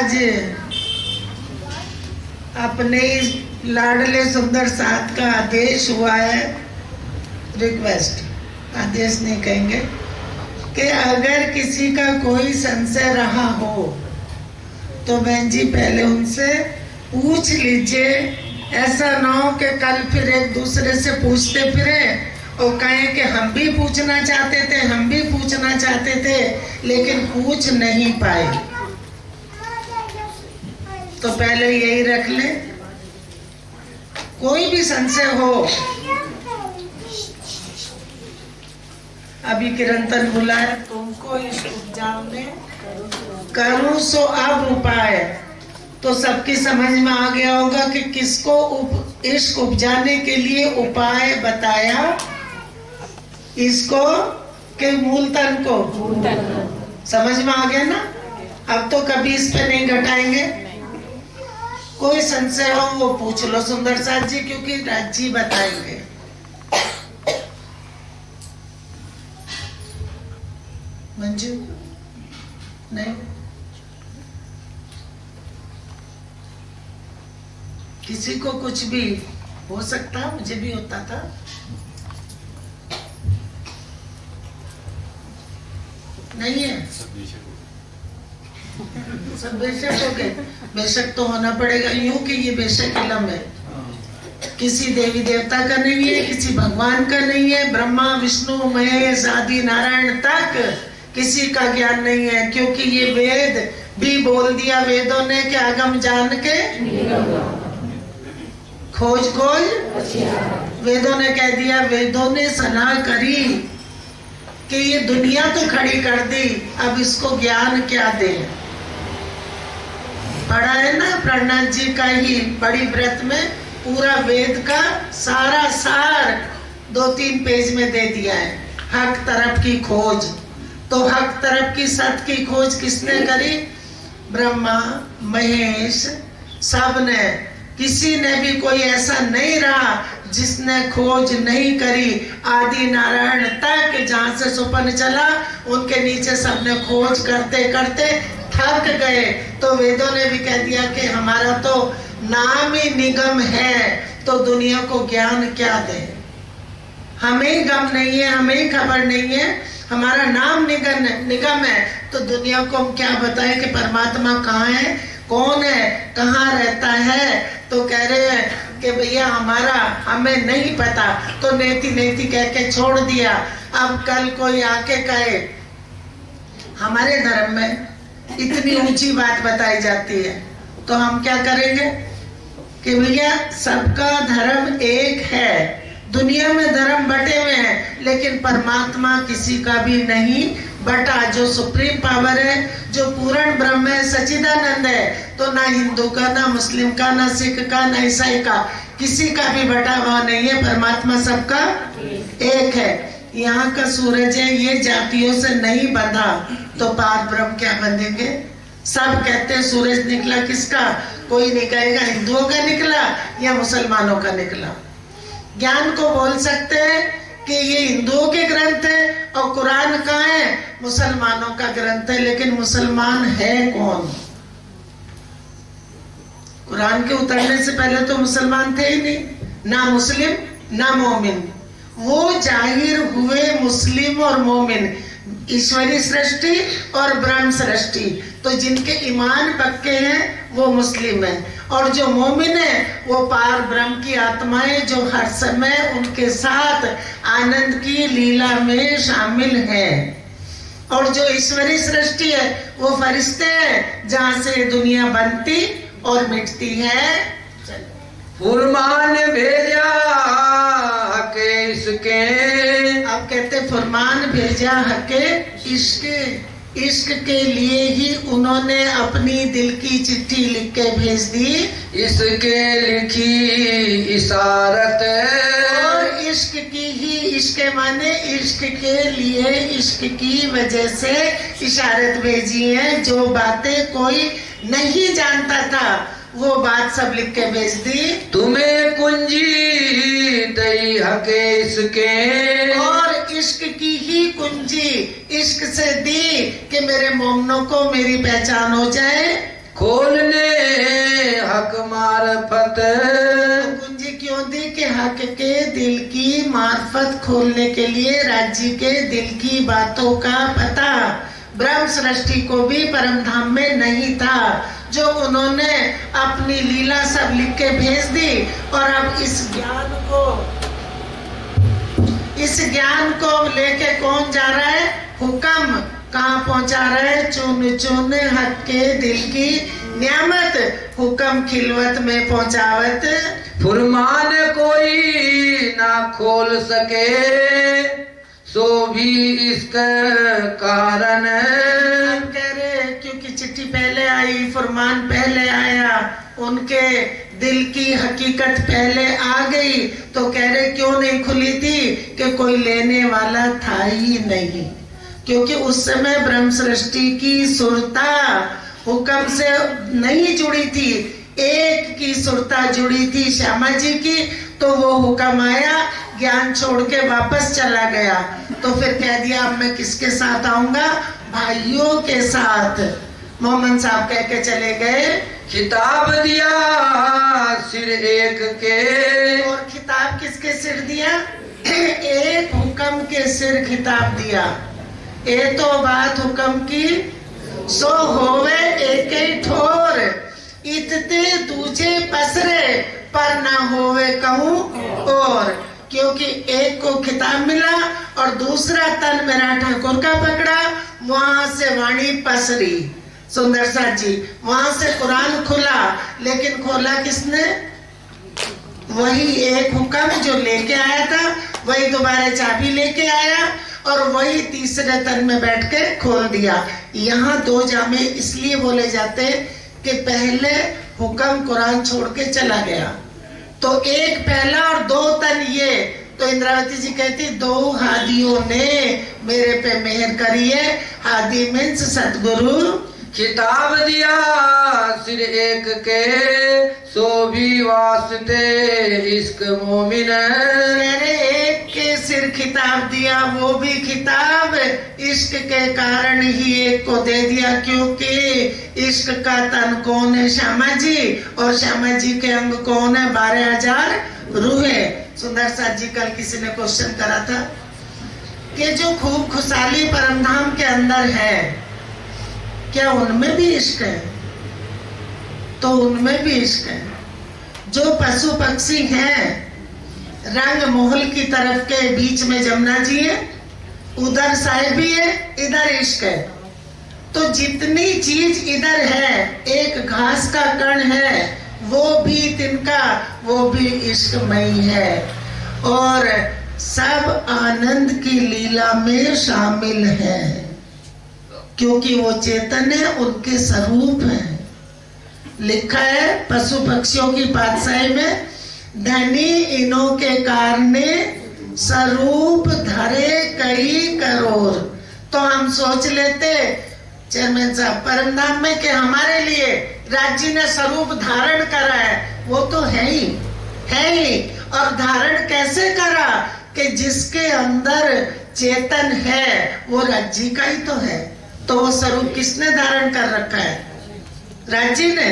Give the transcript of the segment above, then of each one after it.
आज अपने लाडले सुंदर साथ का आदेश हुआ है, रिक्वेस्ट, आदेश नहीं कहेंगे, कि अगर किसी का कोई संशय रहा हो तो बहन जी पहले उनसे पूछ लीजिए। ऐसा ना हो कि कल फिर एक दूसरे से पूछते फिरे और कहें कि हम भी पूछना चाहते थे, हम भी पूछना चाहते थे, लेकिन पूछ नहीं पाए। तो पहले यही रख ले, कोई भी संशय हो। अभी किरंतन बुलाए तुमको इस उपजाओ में करूं सो अब उपाय, तो सबकी समझ में आ गया होगा कि किसको इश्क उपजाने के लिए उपाय बताया, इसको के मूल तन को। समझ में आ गया ना? अब तो कभी इस पे नहीं घटाएंगे। कोई संशय हो वो पूछ लो सुंदर साथ जी, क्योंकि राज जी बताएंगे। मंजू नहीं, किसी को कुछ भी हो सकता, मुझे भी होता था। नहीं है, सब बेशक हो गए। बेशक तो होना पड़ेगा, यूं कि ये बेशक इलम है, किसी देवी देवता का नहीं है, किसी भगवान का नहीं है, ब्रह्मा विष्णु महेश आदि नारायण तक किसी का ज्ञान नहीं है, क्योंकि ये वेद भी बोल दिया वेदों ने कि आगम जान के खोज खोज। वेदों ने कह दिया, वेदों ने सलाह करी कि ये दुनिया तो खड़ी कर दी, अब इसको ज्ञान क्या दे। पढ़ा है ना प्रहलाद जी का ही बड़ी व्रत में, पूरा वेद का सारा सार 2-3 पेज में दे दिया है। हक तरफ की खोज, तो हक तरफ की सत की खोज किसने करी? ब्रह्मा महेश सब ने, किसी ने भी कोई ऐसा नहीं रहा जिसने खोज नहीं करी। आदि नारायण तक जहां से सुपन चला, उनके नीचे सबने खोज करते करते थक गए। तो वेदों ने भी कह दिया कि हमारा तो नाम ही निगम है, तो दुनिया को ज्ञान क्या दे। हमें गम नहीं है, हमें खबर नहीं है, हमारा नाम निगम है, तो दुनिया को हम क्या बताएं कि परमात्मा कहाँ है, कौन है, कहाँ रहता है। तो कह रहे हैं कि भैया हमें नहीं पता, तो नेति नेति कह के छोड़ दिया। अब कल कोई आके कहे हमारे धर्म में इतनी ऊंची बात बताई जाती है, तो हम क्या करेंगे कि भैया सबका धर्म एक है। दुनिया में धर्म बटे हुए हैं, लेकिन परमात्मा किसी का भी नहीं बटा। जो सुप्रीम पावर है, जो पूर्ण ब्रह्म है, सच्चिदानंद है, तो ना हिंदू का, ना मुस्लिम का, ना सिख का, ना ईसाई का, किसी का भी बटा हुआ नहीं है। परमात्मा सबका एक है। यहाँ का सूरज है, ये जातियों से नहीं बंधा, तो पार ब्रह्म क्या बंधेंगे? सब कहते हैं सूरज निकला किसका? कोई नहीं कहेगा हिंदुओं का निकला या मुसलमानों का निकला। ज्ञान को बोल सकते हैं कि ये हिंदुओं के ग्रंथ है, और कुरान कहाँ है? मुसलमानों का ग्रंथ है। लेकिन मुसलमान है कौन? कुरान के उतरने से पहले तो मुसलमान थे ही नहीं, ना मुस्लिम ना मोमिन। वो जाहिर हुए मुस्लिम और मोमिन, ईश्वरी सृष्टि और ब्रह्म सृष्टि। तो जिनके ईमान पक्के हैं वो मुस्लिम है, और जो मोमिन है वो पार ब्रह्म की आत्माएं, जो हर समय उनके साथ आनंद की लीला में शामिल है। और जो ईश्वरी सृष्टि है वो फरिश्ते हैं, जहाँ से दुनिया बनती और मिटती है। फुरमान भेजा हके इसके, अब कहते फुरमान भेजा हके इश्क। इश्क के लिए ही उन्होंने अपनी दिल की चिट्ठी लिख के भेज दी। इसके लिखी इशारत, और इश्क की ही, इश्क माने इश्क के लिए, इश्क की वजह से इशारत भेजी है। जो बातें कोई नहीं जानता था वो बात सब लिख के भेज दी। तुम्हें कुंजी दई हके इसके, और इश्क की ही कुंजी इश्क से दी कि मेरे मोमनों को मेरी पहचान हो जाए। खोलने हक मार्फत। कुंजी क्यों दी कि हक के दिल की मार्फत खोलने के लिए, राज्य के दिल की बातों का पता ब्रह्म सृष्टि को भी परम धाम में नहीं था, जो उन्होंने अपनी लीला सब लिख के भेज दी। और अब इस ज्ञान को लेके कौन जा रहा है? हुक्म कहाँ पहुंचा रहा है? चुन चुन हक के दिल की नियामत, हुक्म खिलवत में पहुंचावत। फुरमान कोई ना खोल सके, सो भी इसका कारण। हम कह रहे क्योंकि चिट्ठी पहले आई, फरमान पहले आया, उनके दिल की हकीकत पहले आ गई, तो कह रहे क्यों नहीं खुली थी? कि कोई लेने वाला था ही नहीं, क्योंकि उस समय ब्रह्म सृष्टि की सुरता हुक्म से नहीं जुड़ी थी, एक की सुरता जुड़ी थी श्यामा जी की। तो वो हुक्म आया, ज्ञान छोड़ के वापस चला गया, तो फिर कह दिया अब मैं किसके साथ आऊंगा? भाइयों के साथ। मोहम्मद साहब कह के चले गए, खिताब दिया सिर एक के। और खिताब किसके सिर दिया? एक हुक्म के सिर खिताब दिया। ये तो बात हुक्म की, सो होवे एक ही ठोर, इतते दूजे पसरे, पर ना होवे कहूं और। क्योंकि एक को खिताब मिला और दूसरा तन मेरा ठाकुर का पकड़ा, वहां से वाणी पसरी। सुंदर साथ जी, वहां से कुरान खुला, लेकिन खोला किसने? वही एक हुक्म जो लेके आया था, वही दोबारा चाबी लेके आया और वही तीसरे तन में बैठ के खोल दिया। यहाँ दो जामे इसलिए बोले जाते कि पहले हुक्म कुरान छोड़ के चला गया, तो एक पहला और दो तन ये। तो इंद्रावती जी कहती दो हादियों ने मेरे पे मेहर करी है। हादी मीन्स सतगुरु। खिताब दिया सिर एक के, सो भी वास्ते इश्क मोमिन। मेरे एक के सिर खिताब दिया, वो भी खिताब इश्क के कारण ही एक को दे दिया, क्योंकि इश्क का तन कौन है? श्यामा जी, और श्यामा जी के अंग कौन है? 12,000 रूहे। सुंदर साथ जी, कल किसी ने क्वेश्चन करा था कि जो खूब खुशहाली परमधाम के अंदर है, क्या उनमें भी इश्क है? तो उनमें भी इश्क है। जो पशु पक्षी हैं, रंग महल की तरफ के बीच में जमुना जी है, उधर साहिबी है, इधर इश्क है। तो जितनी चीज इधर है, एक घास का कण है, वो भी तिनका, वो भी इश्कमयी है। और सब आनंद की लीला में शामिल है, क्योंकि वो चेतन है, उनके स्वरूप है। लिखा है पशु पक्षियों की पातशाही में, धनी इनों के कारणे स्वरूप धरे कई करोड़। तो हम सोच लेते चेयरमैन साहब परमधाम में कि हमारे लिए राज्य ने स्वरूप धारण करा है, वो तो है ही। और धारण कैसे करा? कि जिसके अंदर चेतन है वो राज्य का ही तो है। तो वो स्वरूप किसने धारण कर रखा है? राज्य ने।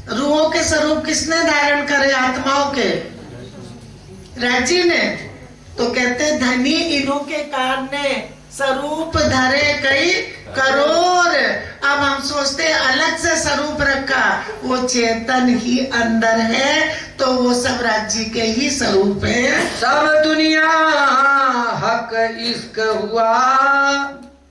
रूहों के स्वरूप किसने धारण करे? आत्माओं के, राज्य ने। तो कहते धनी इन्हों के कारणे स्वरूप धरे कई करोड़। अब हम सोचते अलग से स्वरूप रखा, वो चेतन ही अंदर है, तो वो सब राज्य के ही स्वरूप है। सब दुनिया हक इश्क हुआ,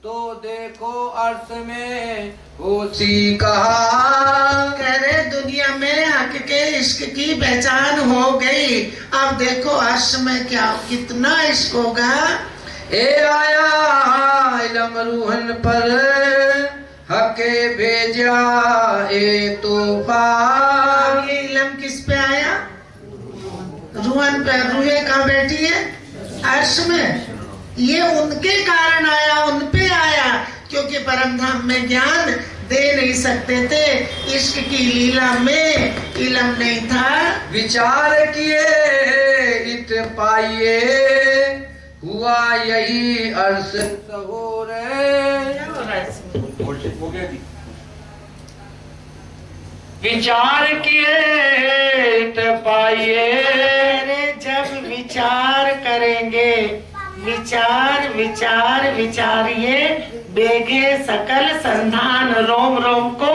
तो देखो अर्श में होशी कहा। कह रहे दुनिया में हक के इश्क की पहचान हो गई, अब देखो अर्श में क्या कितना इश्क होगा। ए आया इलम रूहन पर, हके भेजा ए तोहफा। ये इलम किस पे आया? रूहन पे। रूहे कहाँ बैठी है? अर्श में। ये उनके कारण आया, उन पे आया, क्योंकि परमधाम में ज्ञान दे नहीं सकते थे, इश्क की लीला में इलम नहीं था। विचार किए इत पाइए, हुआ यही अर्श सहोर। विचार किए तो पाइए। अरे जब विचार करेंगे, विचार विचार विचारिए, बेगे सकल संधान, रोम रोम को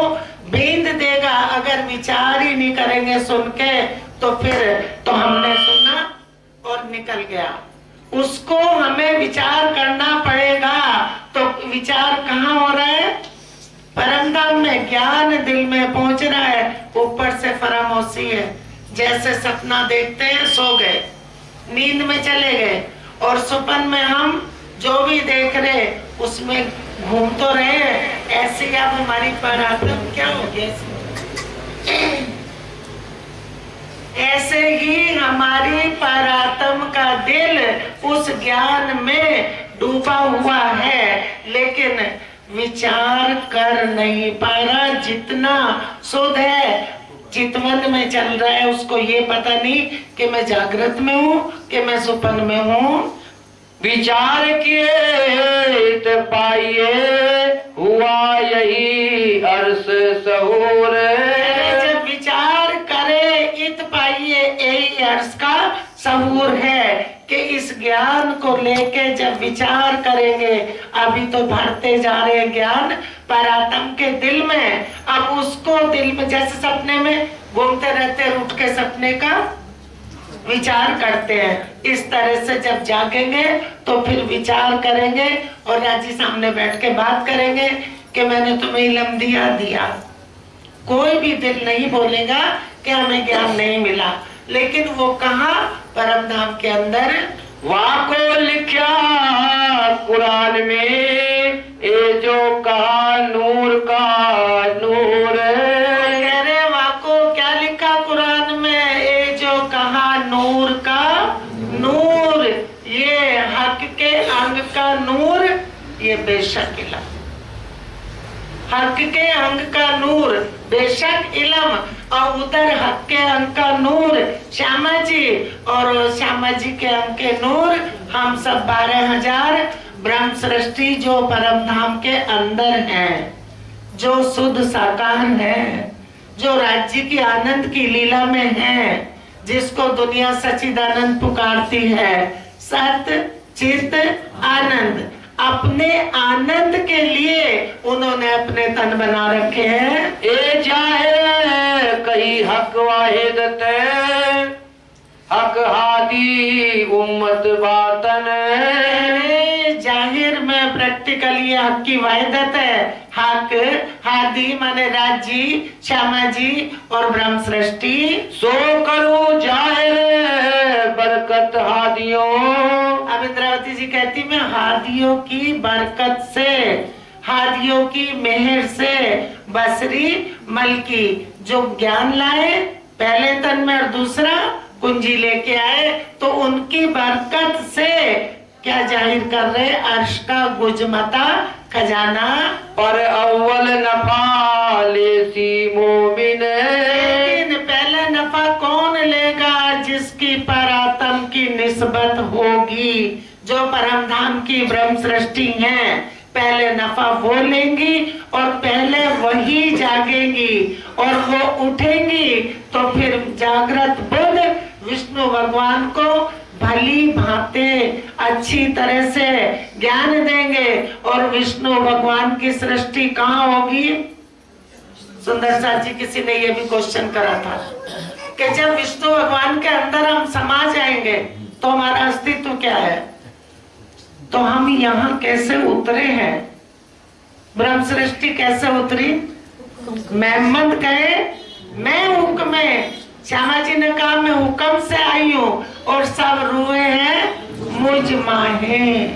बींद देगा। अगर विचार ही नहीं करेंगे सुन के तो फिर तो हमने सुना और निकल गया। उसको हमें विचार करना पड़ेगा। तो विचार कहाँ हो रहा है? परम धाम में। ज्ञान दिल में पहुंच रहा है, ऊपर से फरामोशी है। जैसे सपना देखते हैं, सो गए, नींद में चले गए, और सुपन में हम जो भी देख रहे उसमें घूम तो रहे। ऐसे ही अब हमारी पराक्रम क्या हो गया? ऐसे ही हमारी परात्म का दिल उस ज्ञान में डूबा हुआ है, लेकिन विचार कर नहीं पा रहा। जितना शुद्ध है, चितवन में चल रहा है, उसको ये पता नहीं कि मैं जागृत में हूँ कि मैं सुपन में हूँ। विचार किए तो पाइए, हुआ यही अर्श सहूर। जब विचार करे इत पाइए, यही अर्श का सहूर है कि इस ज्ञान को लेके जब विचार करेंगे, अभी तो भरते जा रहे हैं ज्ञान परात्म के दिल में। अब उसको दिल में जैसे सपने में घूमते रहते हैं, उठ के सपने का विचार करते हैं। इस तरह से जब जागेंगे तो फिर विचार करेंगे और राजी सामने बैठ के बात करेंगे कि मैंने तुम्हें इल्म दिया। कोई भी दिल नहीं बोलेगा कि हमें ज्ञान नहीं मिला, लेकिन वो कहाँ? परम धाम के अंदर। वाको लिखा कुरान में, ये जो कहा नूर का नूर। अरे वाको क्या लिखा कुरान में? ये जो कहा नूर का नूर, ये हक के अंग का नूर, ये बेशक इल्म। हक के अंग का नूर बेशक इल्म, और उधर हक के अंग का नूर श्यामा जी, और श्यामा जी के अंग के नूर हम सब 12,000 ब्रह्म सृष्टि जो परम धाम के अंदर हैं, जो शुद्ध साकार है, जो राज्य की आनंद की लीला में है, जिसको दुनिया सच्चिदानंद पुकारती है। सत्य चित आनंद, अपने आनंद के लिए उन्होंने अपने तन बना रखे हैं। ए जाहे कई हक वाहिदत, हक हादी उम्मत बातन। जाहिर में प्रैक्टिकल ये हक की वाहिदत है। हक हादी माने राजी, श्यामा जी और ब्रह्म सृष्टि। सो करो जाहिर बरकत हादियों। अब इंद्रावती जी कहती मैं हादियों की बरकत से, हादियों की मेहर से, बसरी मलकी जो ज्ञान लाए पहले तन में और दूसरा कुंजी लेके आए, तो उनकी बरकत से क्या जाहिर कर रहे? अर्श का गुजमता खजाना। और अव्वल नफा लेसी मोमिन। लेकिन पहले नफा कौन लेगा? जिसकी परात्म की निस्बत होगी, जो परम धाम की ब्रह्म सृष्टि है, पहले नफा वो लेंगी और पहले वही जागेंगी और वो उठेंगी। तो फिर जागृत बुद्ध विष्णु भगवान को भली भांति अच्छी तरह से ज्ञान देंगे। और विष्णु भगवान की सृष्टि कहाँ होगी? सुंदर सा जी किसी ने ये भी क्वेश्चन करा था कि जब विष्णु भगवान के अंदर हम समा जाएंगे तो हमारा अस्तित्व क्या है? तो हम यहाँ कैसे उतरे हैं? ब्रह्म सृष्टि कैसे उतरी? मोहम्मद कहे मैं हुक्म है, श्यामा जी ने कहा मैं हुक्म से आई हूँ, और सब रुए हैं मुझ माहे।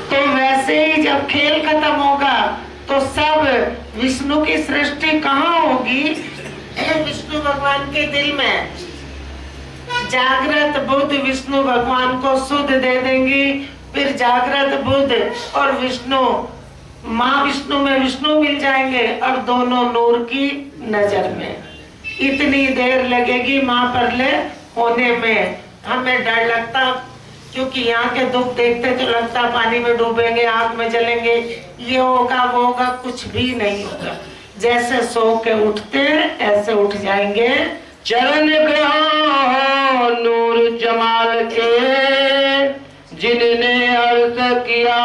तो वैसे ही जब खेल खत्म होगा तो सब विष्णु की सृष्टि कहाँ होगी? विष्णु भगवान के दिल में। जागृत बुद्ध विष्णु भगवान को शुद्ध दे देंगी, फिर जागृत बुद्ध और विष्णु, माँ विष्णु में विष्णु मिल जाएंगे और दोनों नूर की नजर में। इतनी देर लगेगी माँ परले होने में। हमें डर लगता, क्योंकि यहाँ के दुख देखते तो लगता पानी में डूबेंगे, आग में जलेंगे, ये होगा वो होगा, कुछ भी नहीं होगा। जैसे सो के उठते हैं ऐसे उठ जाएंगे। चरण ग्रहो नूर जमाल के, जिनने अर्ज किया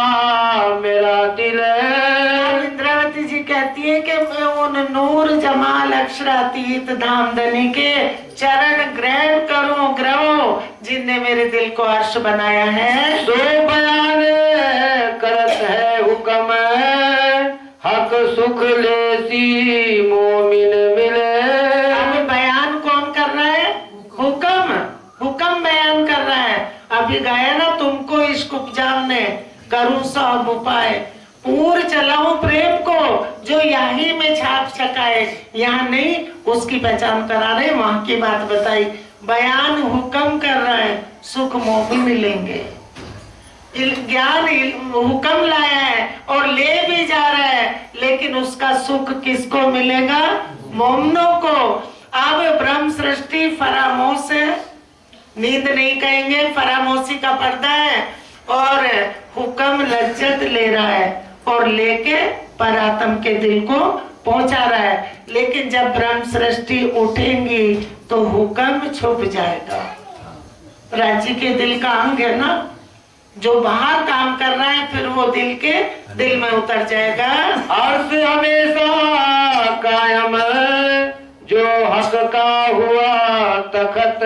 मेरा दिल। इंद्रावती जी कहती है कि मैं उन नूर जमाल अक्षरातीत धामधनी के चरण ग्रहण करूं ग्रहो, जिनने मेरे दिल को अर्श बनाया है। सो बयान करत है हुक्म, हक सुख लेसी मोमिन मिले। अब बयान कौन कर रहा है? हुक्म, हुक्म बयान कर रहा है। अभी गाया ना, तुमको इश्क उपजाने करूं सब उपाय, पूर चलाऊं प्रेम को जो यही में छाप छकाए। यहाँ नहीं, उसकी पहचान करा रहे, वहां की बात बताई। बयान हुक्म कर रहा है, सुख मोमिन मिलेंगे। ज्ञान हुक्म लाया है और ले भी जा रहा है, लेकिन उसका सुख किसको मिलेगा? मोमिनों को। अब ब्रह्म सृष्टि फरामोश है, नींद नहीं कहेंगे, फरामोशी का पर्दा है, और हुक्म लज्जत ले रहा है और लेके परात्म के दिल को पहुंचा रहा है। लेकिन जब ब्रह्म सृष्टि उठेंगी तो हुक्म छुप जाएगा। राज्य के दिल का अंग है ना, जो बाहर काम कर रहा है, फिर वो दिल में उतर जाएगा। अर्श हमेशा कायम, जो हक का हुआ तखत।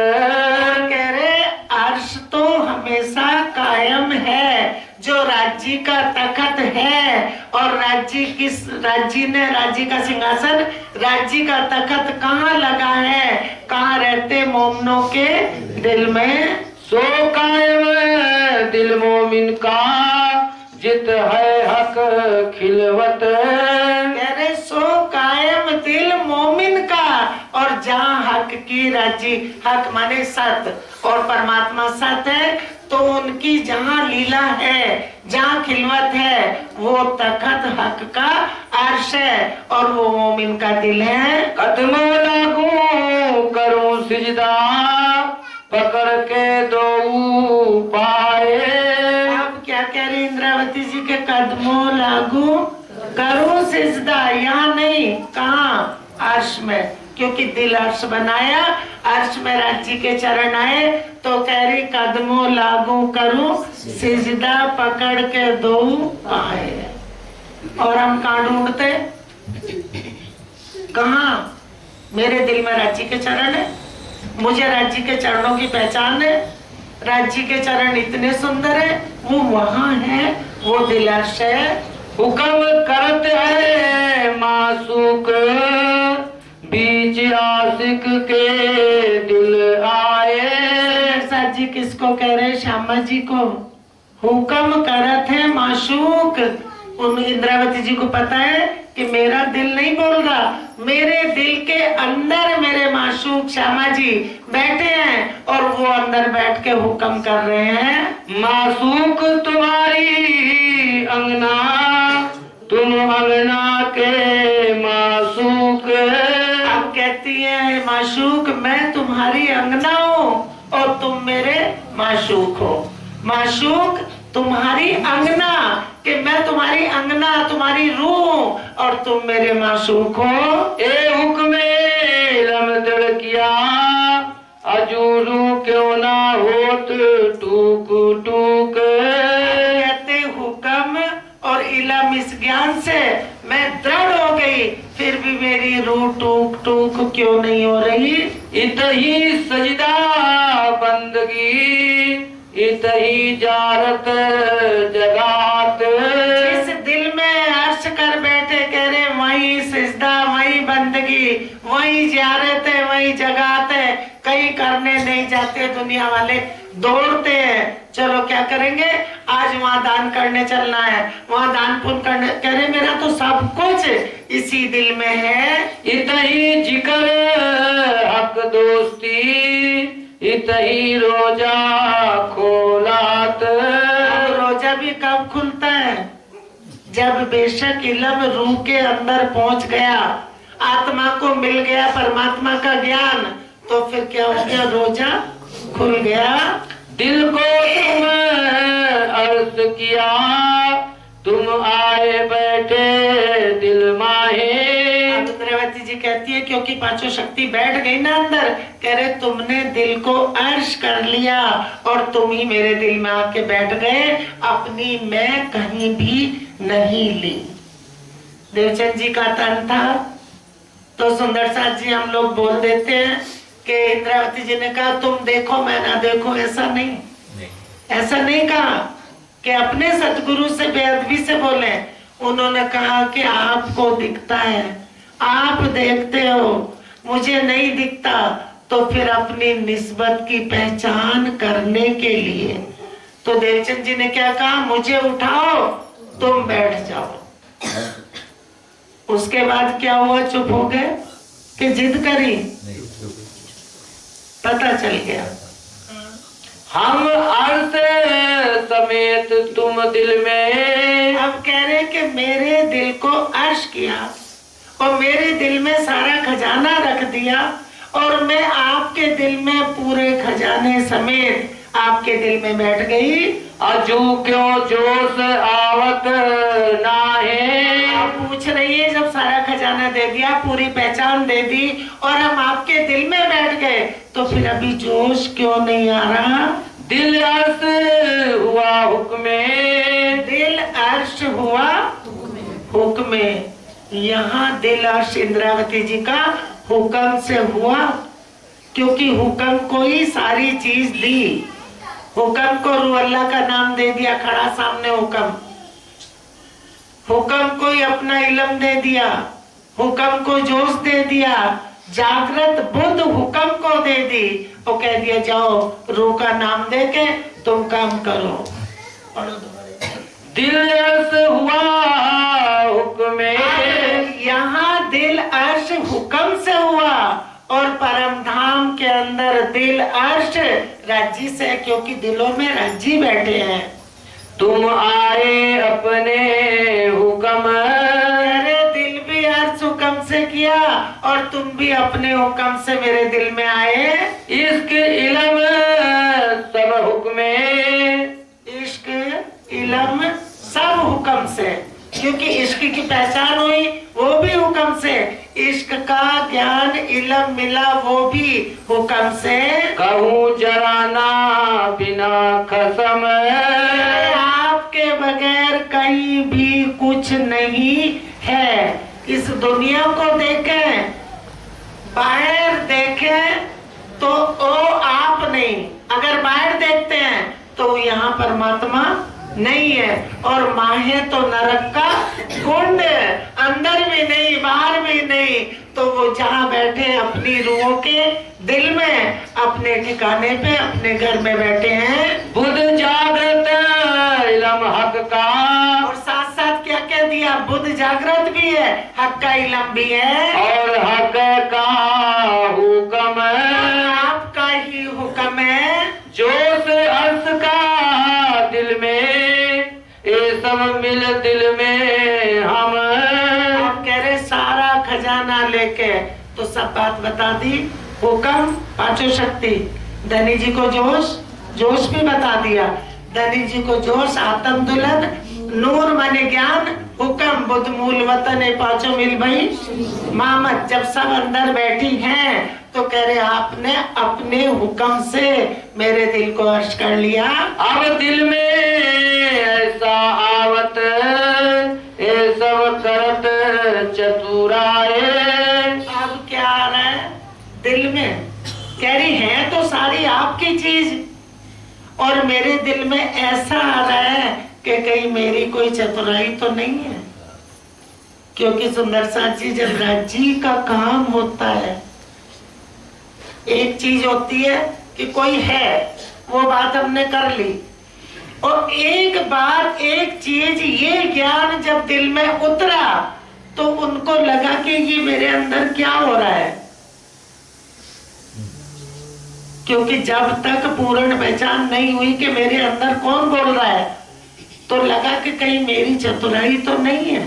कह रहे अर्श तो हमेशा कायम है, जो राज्य का तखत है। और राज्य का सिंहासन, राज्य का तखत कहाँ लगा है? कहाँ रहते? मोमिनों के दिल में। सो कायम दिल मोमिन का, जित है हक खिलवत। कह रहे सो कायम दिल मोमिन का, और जहाँ हक की राज्य, हक माने सत, और परमात्मा सत है, तो उनकी जहाँ लीला है, जहाँ खिलवत है, वो तखत हक का अर्श है, और वो मोमिन का दिल है। कदमों लागू करूं सिजदा, पकड़ के दो पाए। आप क्या कह रही इंद्रावती जी के? कदमों लागू करूं सिजदा, यहाँ नहीं, कहाँ? अर्श में, क्योंकि दिल अर्श बनाया, अर्श में राज्य के चरण आए, तो कह रही कदमों लागू करूं सिजदा, पकड़ के दो पाए। और हम कहाँ ढूंढते? कहाँ? मेरे दिल में राज्य के चरण है, मुझे राज्य के चरणों की पहचान है। राज्य के चरण इतने सुंदर है, वो वहाँ है, वो दिल अर्श है। हुक्म करत है मासूक, बीच आशिक के दिल आए। साथ जी किसको कह रहे? श्यामा जी को। हुक्म करत है माशूक। उन इंद्रावती जी को पता है कि मेरा दिल नहीं बोल रहा, मेरे दिल के अंदर मेरे माशूक श्यामा जी बैठे हैं, और वो अंदर बैठ के हुक्म कर रहे हैं। मासूक तुम्हारी अंगना, तुम अंगना के मासूक। अब कहती है माशूक, मैं तुम्हारी अंगना हूँ और तुम मेरे माशूक हो। माशूक तुम्हारी अंगना, कि मैं तुम्हारी अंगना, तुम्हारी रूह, और तुम मेरे माशूक हो। ए हुक्मे रमदड़ किया, अजूरू क्यों ना होत टूक टूक। कहते हुक्म और इलम इस ज्ञान से मैं दृढ़ हो गई, फिर भी मेरी रूह टूक टूक क्यों नहीं हो रही? इतही सजदा बंदगी, इतही जारत जगात। जिस दिल में अर्श कर बैठे, कह रहे वही सिजदा, वही बंदगी, वही जियारत है, वही जगात है। कहीं करने नहीं जाते, दुनिया वाले दौड़ते हैं। चलो क्या करेंगे, आज वहाँ दान करने चलना है, वहाँ दान पुण्य करने। कह रहे मेरा तो सब कुछ इसी दिल में है। इतही जिक्र हक दोस्ती, इतही रोजा खोलात। रोजा भी कब खुलता है? जब बेशक इल्म रूह के अंदर पहुंच गया, आत्मा को मिल गया परमात्मा का ज्ञान, तो फिर क्या हो गया? रोजा खुल गया। दिल को तुम अर्ज किया, तुम आए बैठे दिल माहे। इंद्रावती जी कहती है क्योंकि पांचों शक्ति बैठ गई ना अंदर, कह रहे तुमने दिल को अर्श कर लिया और तुम ही मेरे दिल में आके बैठ गए, अपनी मैं कहीं भी नहीं ली। देवचंद जी का तन था तो सुंदर साथ जी हम लोग बोल देते हैं कि इंद्रावती जी ने कहा तुम देखो मैं ना देखो, ऐसा नहीं, ऐसा नहीं कहा कि अपने सतगुरु से बेअदबी से बोले। उन्होंने कहा कि आपको दिखता है, आप देखते हो, मुझे नहीं दिखता, तो फिर अपनी निस्बत की पहचान करने के लिए तो देवचंद जी ने क्या कहा, मुझे उठाओ तुम बैठ जाओ। उसके बाद क्या हुआ, चुप हो गए कि जिद करी, पता चल गया। हम अर्श समेत तुम दिल में। अब कह रहे कि मेरे दिल को अर्श किया और मेरे दिल में सारा खजाना रख दिया और मैं आपके दिल में पूरे खजाने समेत आपके दिल में बैठ गई। अजू क्यों जोश आवत ना है। आप पूछ रही है जब सारा खजाना दे दिया, पूरी पहचान दे दी और हम आपके दिल में बैठ गए, तो फिर अभी जोश क्यों नहीं आ रहा। दिल अर्श हुआ हुक्मे। दिल अर्श हुआ हुक्मे। यहाँ दिल अर्श इंद्रावती जी का हुक्म से हुआ, क्योंकि हुक्म को ही सारी चीज दी। हुक्म को रूह अल्लाह का नाम दे दिया, खड़ा सामने हुक्म। हुक्म को ही अपना इल्म दे दिया, हुक्म को जोश दे दिया, जागृत बुद्ध हुक्म को दे दी और कह दिया जाओ रूह का नाम दे के तुम काम करो। दिल अर्श हुआ हुक्मे। यहाँ दिल अर्श हुक्म से हुआ और परम धाम के अंदर दिल अर्श राज्जी से, क्योंकि दिलों में राज्जी बैठे हैं। तुम आए अपने हुक्म। मेरे दिल भी अर्श हुक्म से किया और तुम भी अपने हुक्म से मेरे दिल में आए। इश्क इल्म सब हुक्मे। इश्क इल्म सब हुक्म से, क्योंकि इश्क की पहचान हुई वो भी हुक्म से, इश्क का ज्ञान इल्म मिला वो भी हुक्म से। कहूँ जराना बिना कसम। आपके बगैर कहीं भी कुछ नहीं है। इस दुनिया को देखें, बाहर देखें तो ओ आप नहीं, अगर बाहर देखते हैं तो यहाँ परमात्मा नहीं है और माहे तो नरक का कुंड, अंदर भी नहीं बाहर भी नहीं, तो वो जहाँ बैठे अपनी रूहों के दिल में, अपने ठिकाने पे, अपने घर में बैठे हैं। बुद्ध जागृत इल्म हक का। और साथ साथ क्या कह दिया, बुद्ध जागृत भी है, हक का इल्म भी है और हक का हुक्म। आपका ही हुक्म है। जोश अर्श का दिल में, ये सब मिल दिल में हम। आप कह रहे सारा खजाना लेके, तो सब बात बता दी। हुक्म, पांचों शक्ति, धनी जी को जोश, जोश भी बता दिया। धनी जी को जोश, आत्म दुल्हन, नूर माने ज्ञान, हुक्म बुद्ध मूल वतन, ये पांचों मिल भाई मामत। जब सब अंदर बैठी हैं तो कह रहे आपने अपने हुक्म से मेरे दिल को अर्श कर लिया। अब दिल में ऐसा आवत, ये सब करत चतुराए। अब क्या आ रहा है दिल में, कह रही है तो सारी आपकी चीज, और मेरे दिल में ऐसा आ रहा है कि कहीं मेरी कोई चतुराई तो नहीं है। क्योंकि सुंदर साथ जी जब राज्जी का काम होता है, एक चीज होती है कि कोई है, वो बात हमने कर ली, और एक बात, एक चीज, ये ज्ञान जब दिल में उतरा तो उनको लगा कि ये मेरे अंदर क्या हो रहा है। क्योंकि जब तक पूर्ण पहचान नहीं हुई कि मेरे अंदर कौन बोल रहा है, तो लगा कि कहीं मेरी चतुराई तो नहीं है,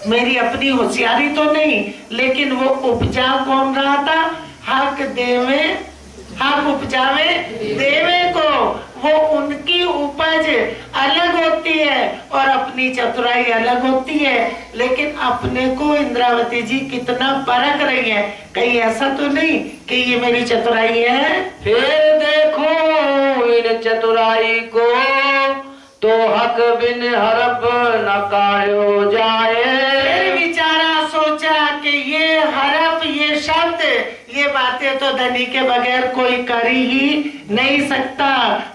मेरी अपनी होशियारी तो नहीं। लेकिन वो उपजा कौन रहा था, हक देवे, हक उपजावे देवे को, वो उनकी उपज अलग होती है और अपनी चतुराई अलग होती है। लेकिन अपने को इंद्रावती जी कितना परख रही है, कहीं ऐसा तो नहीं कि ये मेरी चतुराई है। फिर देखो इन चतुराई को, तो हक बिन हरफ न कायो जाए। फिर विचारा, सोचा कि ये हरफ, ये शब्द, ये बातें तो धनी के बगैर कोई कर ही नहीं सकता।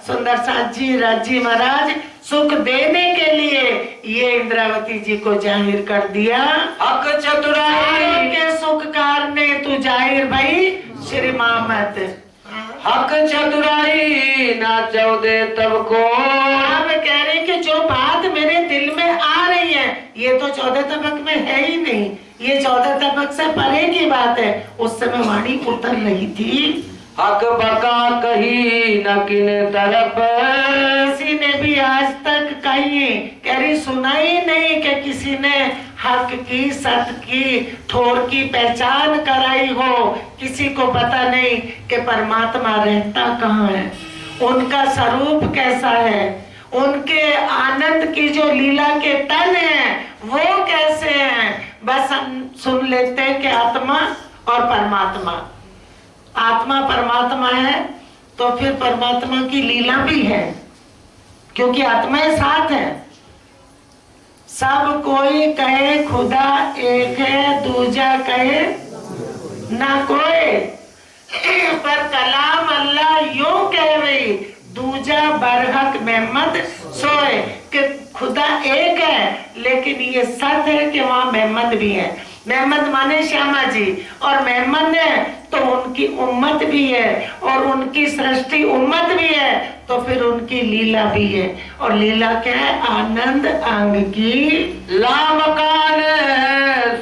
सुंदर साथ जी, राजी महाराज सुख देने के लिए ये इंद्रावती जी को जाहिर कर दिया। हक चतुराई के सुखकार ने तू जाहिर भाई श्री मामत। हक चतुराई ना चौदे तब को। आप कह रहे कि जो बात मेरे दिल में आ रही है ये तो 14 तबक में है ही नहीं, ये 14 तबक से परे की बात है। उस समय वाणी उतर रही थी। हक बका कही न किन तरफ। किसी ने भी आज तक कहीं कह रही सुना ही नहीं कि किसी ने हक की, सत्य की, ठोर की पहचान कराई हो। किसी को पता नहीं कि परमात्मा रहता कहाँ है, उनका स्वरूप कैसा है, उनके आनंद की जो लीला के तन है वो कैसे हैं। बस हम सुन लेते हैं कि आत्मा और परमात्मा, आत्मा परमात्मा है तो फिर परमात्मा की लीला भी है, क्योंकि आत्माएं साथ है। सब कोई कहे खुदा एक है, दूजा कहे ना कोई, पर कलाम अल्लाह यूं कह रही, दूजा बरहक मेहमद सोए, कि खुदा एक है लेकिन ये सच है कि वहाँ मेहमद भी है। मेहमद माने श्यामा जी, और मेहमद है तो उनकी उम्मत भी है, और उनकी सृष्टि उम्मत भी है, तो फिर उनकी लीला भी है। और लीला क्या है? आनंद अंग की लामकान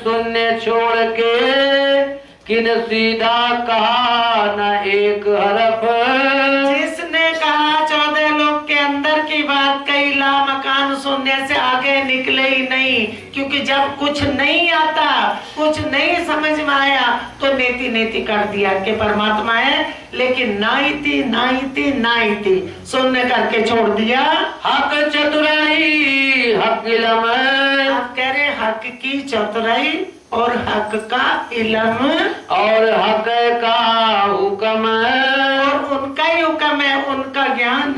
सुनने छोड़ के किन सीधा कहा न एक हरफ। जिसने कहा 14 लोग के अंदर की बात कही, लामकान सुनने से आगे निकले ही नहीं, क्योंकि जब कुछ नहीं आता, कुछ नहीं समझ में आया तो नेति नेति कर दिया कि परमात्मा है, लेकिन नाइति नाइति नाइति सुनने करके छोड़ दिया। हक चतुराई हक इलम। आप कह रहे हक की चतुराई और हक का इल्म और हक का हुक्म, और उनका ही हुक्म है, उनका ज्ञान,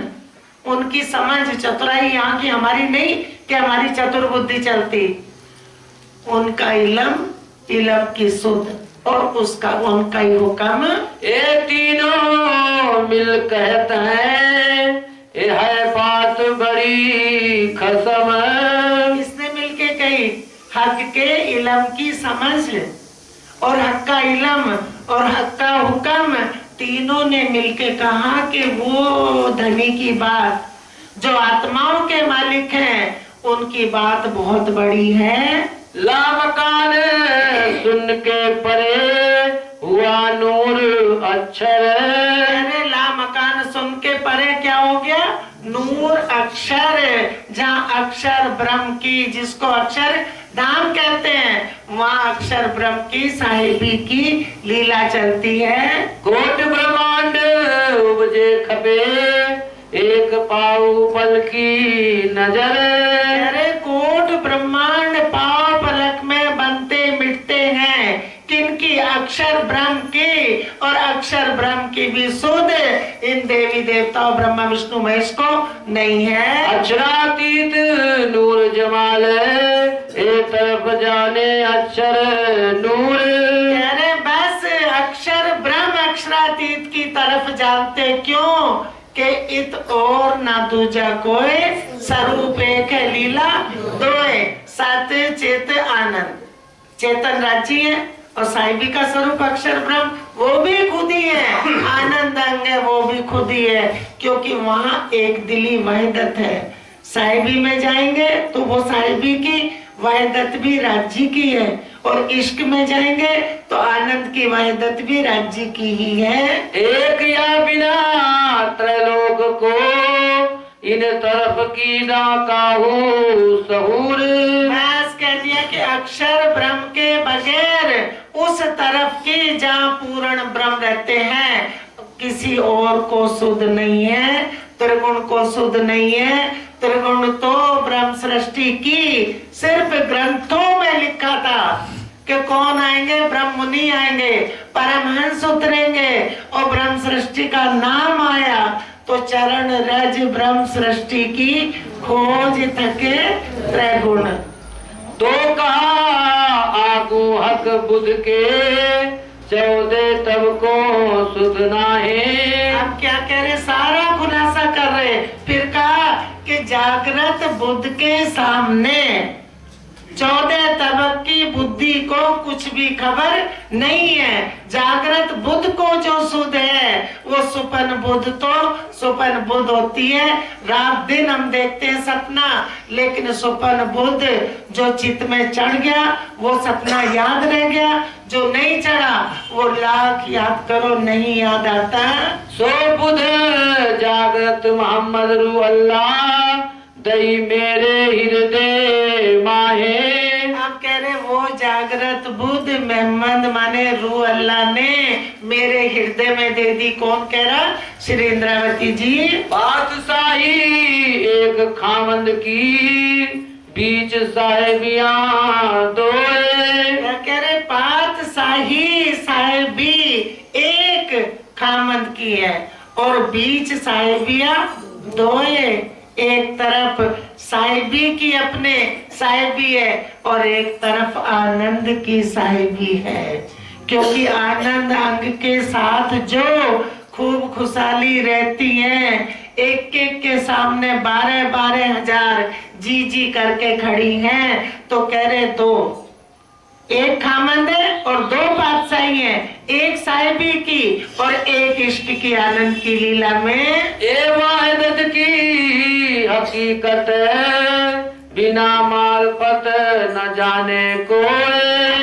उनकी समझ। चतुराई यहाँ की हमारी नहीं कि हमारी चतुर्बुद्धि चलती, उनका इल्म की सुध और उसका उनका ही हुक्म। ये तीनों मिल कहते हैं ये है बात बड़ी खसम। इसने मिलके कही हक के इल्म की समझ और हक का इल्म और हक का हुक्म, तीनों ने मिलके कहा कि वो धनी की बात, जो आत्माओं के मालिक हैं, उनकी बात बहुत बड़ी है। लामकान सुन के परे हुआ नूर अक्षर। अरे लामकान सुन के परे क्या हो गया? नूर अक्षर, जहाँ अक्षर ब्रह्म की, जिसको अक्षर धाम कहते हैं, वहाँ अक्षर ब्रह्म की साहिबी की लीला चलती है। कोट ब्रह्मांड उपजे खपे एक पाऊ पल की नजर। अरे कोट ब्रह्मांड पाव पलक में बनते मिटते हैं, किनकी? अक्षर ब्रह्म की, और अक्षर ब्रह्म की भी सुध इन देवी देवताओं ब्रह्मा विष्णु महेश को नहीं है। अक्षरातीत नूर जमाल एक तरफ जाने अक्षर नूर। अरे बस अक्षर ब्रह्म अक्षरातीत की तरफ जानते क्यों? के इत और ना दूजा कोई, स्वरूप एक है लीला दोए, सत चेत आनंद। चेतन राज्य है और साहिबी का स्वरूप अक्षर ब्रह्म, वो भी खुद ही है। आनंद अंग है, वो भी खुद ही है, क्योंकि वहाँ एक दिली वहदत है। साहिबी में जाएंगे तो वो साहिबी की वहदत भी राज्य की है, और इश्क में जाएंगे तो आनंद की वहदत भी राज्य की ही है। एक या बिना त्रैलोक को इन तरफ की ना काहू सहूर। बस कह दिया कि अक्षर ब्रह्म के बगैर उस तरफ की जहाँ पूर्ण ब्रह्म रहते हैं, किसी और को सुध नहीं है। त्रिगुण को शुद्ध नहीं है। त्रिगुण तो ब्रह्म सृष्टि की सिर्फ ग्रंथों में लिखा था कि कौन आएंगे, ब्रह्म मुनि आएंगे, परमहंस उतरेंगे और ब्रह्म सृष्टि का नाम आया तो चरण रज ब्रह्म सृष्टि की खोज थके त्रैगुण। तो कहा आगू हक बुध के 14 तब को सुध नाहे। अब क्या कह रहे, सारा खुलासा कर रहे। फिर कहा कि जागृत बुद्ध के सामने 14 तबक की बुद्धि को कुछ भी खबर नहीं है। जागृत बुद्ध को जो सुध है वो सुपन बुद्ध तो सुपन बुद्ध होती है। रात दिन हम देखते हैं सपना, लेकिन सुपन बुद्ध जो चित्त में चढ़ गया वो सपना याद रह गया, जो नहीं चढ़ा वो लाख याद करो नहीं याद आता। सो बुध जागृत मोहम्मद रू अल्लाह दई मेरे हृदय माहे। आप कह रहे वो जागृत बुद्ध मोहम्मद माने रूह अल्लाह ने मेरे हृदय में दे दी। कौन कह रहा? श्री इंद्रावती जी। बादशाही एक खामंद की बीच साहेबियां दोए। क्या कह रहे? बादशाही साहेबी एक खामंद की है और बीच साहेबियां दोए। एक तरफ साहिबी की अपने साहिबी है और एक तरफ आनंद की साहिबी है, क्योंकि आनंद अंग के साथ जो खूब खुशहाली रहती हैं, एक एक के सामने 12-12 हजार जी जी करके खड़ी हैं। तो कह रहे दो, एक खामंद है और 2 बादशाही है, एक साहिबी की और एक इश्क की आनंद की लीला में। ए वाहिदत की हकीकत बिना मार्फत न जाने कोई।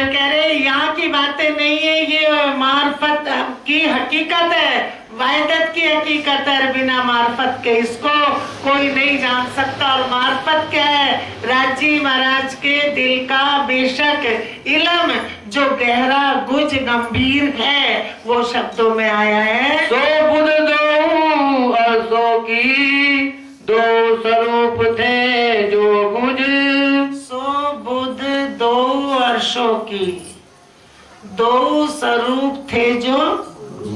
कह रहे यहाँ की बातें नहीं है, ये मार्फत की हकीकत है, वाहिदत की हकीकत है। बिना मार्फत के इसको कोई नहीं जान सकता। और मार्फत क्या है? राजी महाराज के दिल का बेशक इलम जो गहरा गुज गंभीर है वो शब्दों में आया है। सो बुध 2 अर्सों की 2 स्वरूप थे जो गुज। सो बुध 2 वर्षों की 2 स्वरूप थे जो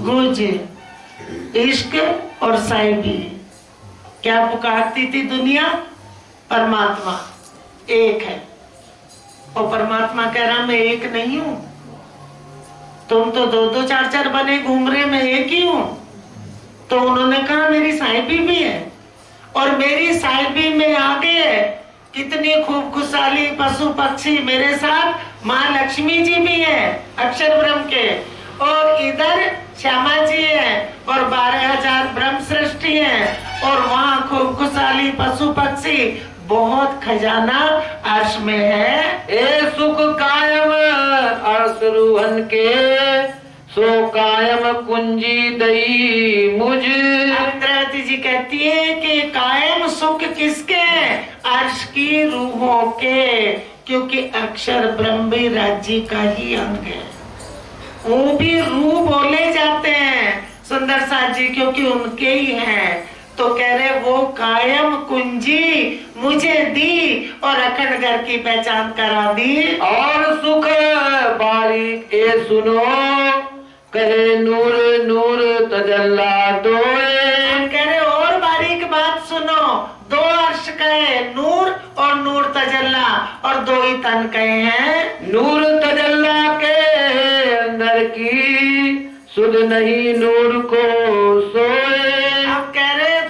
गुज, इश्क और साहिबी। क्या पुकारती थी दुनिया? परमात्मा एक है और परमात्मा कह रहा मैं एक नहीं हूं, तुम तो 2-2 4-4 बने घूम रहे, मैं एक ही हूं। तो उन्होंने कहा मेरी साहिबी भी है और मेरी साहिबी में आगे कितनी खूब खुशहाली पशु पक्षी मेरे साथ माँ लक्ष्मी जी भी है अक्षर ब्रह्म के, और इधर श्यामा जी है और 12,000 ब्रह्म सृष्टि है और वहाँ खूब खुशहाली पशु पक्षी, बहुत खजाना अर्श में है। ए सुख कायम अर्श रूहन के सो कायम कुंजी दई मुझ। इंद्रावती जी कहती है कि कायम सुख किसके? अर्श की रूहों के, क्योंकि अक्षर ब्रह्म भी राज्य का ही अंग है। वो भी रूह बोले जाते हैं सुंदर साथ जी, क्योंकि उनके ही हैं। तो कह रहे वो कायम कुंजी मुझे दी और अखंड घर की पहचान करा दी। और सुख बारीक ए सुनो कहे नूर नूर तजल्ला दोए। कह रहे और बारीक बात सुनो, 2 अर्श कहे नूर और नूर तजल्ला और 2 ही तन कहे हैं। नूर तजल्ला के अंदर की सुध नहीं नूर को सोए। अब कह रहे